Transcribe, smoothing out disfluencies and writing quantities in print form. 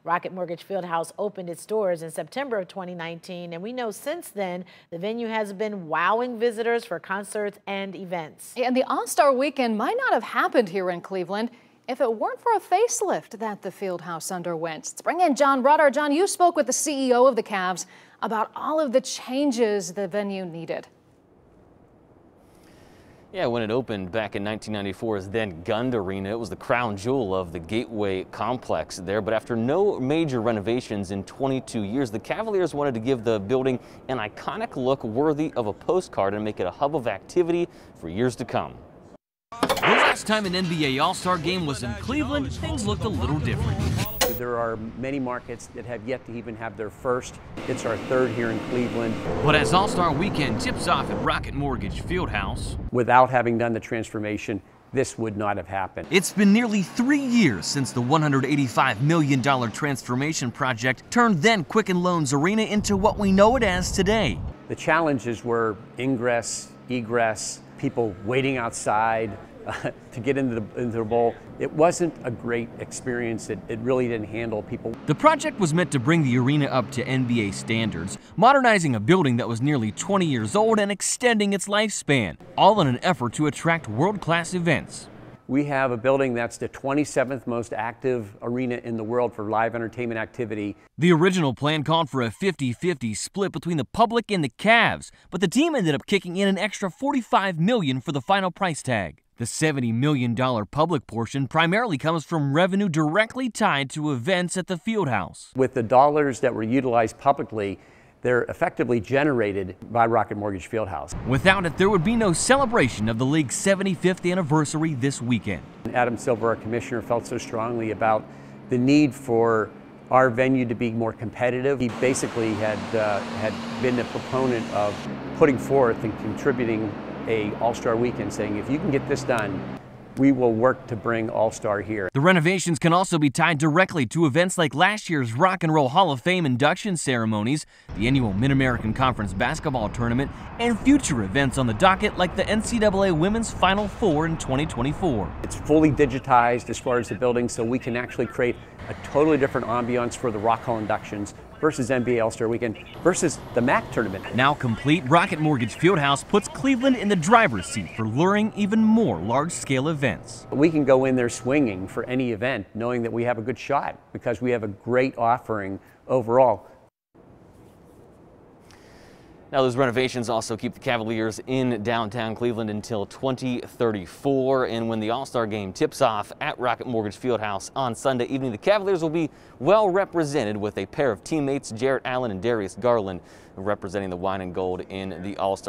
Rocket Mortgage FieldHouse opened its doors in September of 2019, and we know since then the venue has been wowing visitors for concerts and events. And the All-Star Weekend might not have happened here in Cleveland if it weren't for a facelift that the FieldHouse underwent. Let's bring in John Rudder. John, you spoke with the CEO of the Cavs about all of the changes the venue needed. Yeah, when it opened back in 1994's then Gund Arena, it was the crown jewel of the Gateway complex there. But after no major renovations in 22 years, the Cavaliers wanted to give the building an iconic look worthy of a postcard and make it a hub of activity for years to come. The last time an NBA All-Star game was in Cleveland, things looked a little different. There are many markets that have yet to even have their first. It's our third here in Cleveland. But as All-Star Weekend tips off at Rocket Mortgage FieldHouse, without having done the transformation, this would not have happened. It's been nearly 3 years since the $185 million transformation project turned then Quicken Loans Arena into what we know it as today. The challenges were ingress, egress, people waiting outside to get into the bowl. It wasn't a great experience. It really didn't handle people. The project was meant to bring the arena up to NBA standards, modernizing a building that was nearly 20 years old and extending its lifespan, all in an effort to attract world-class events. We have a building that's the 27th most active arena in the world for live entertainment activity. The original plan called for a 50-50 split between the public and the Cavs, but the team ended up kicking in an extra $45 million for the final price tag. The $70 million public portion primarily comes from revenue directly tied to events at the FieldHouse. With the dollars that were utilized publicly, they're effectively generated by Rocket Mortgage FieldHouse. Without it, there would be no celebration of the league's 75th anniversary this weekend. Adam Silver, our commissioner, felt so strongly about the need for our venue to be more competitive. He basically had been a proponent of putting forth and contributing a All-Star Weekend, saying if you can get this done, we will work to bring All-Star here. The renovations can also be tied directly to events like last year's Rock and Roll Hall of Fame induction ceremonies, the annual Mid-American Conference basketball tournament, and future events on the docket like the NCAA Women's Final Four in 2024. It's fully digitized as far as the building, so we can actually create a totally different ambiance for the Rock Hall inductions versus NBA All-Star Weekend versus the MAC tournament. Now complete, Rocket Mortgage FieldHouse puts Cleveland in the driver's seat for luring even more large-scale events. We can go in there swinging for any event, knowing that we have a good shot because we have a great offering overall. Now, those renovations also keep the Cavaliers in downtown Cleveland until 2034. And when the All-Star game tips off at Rocket Mortgage FieldHouse on Sunday evening, the Cavaliers will be well represented with a pair of teammates, Jarrett Allen and Darius Garland, representing the Wine and Gold in the All-Star.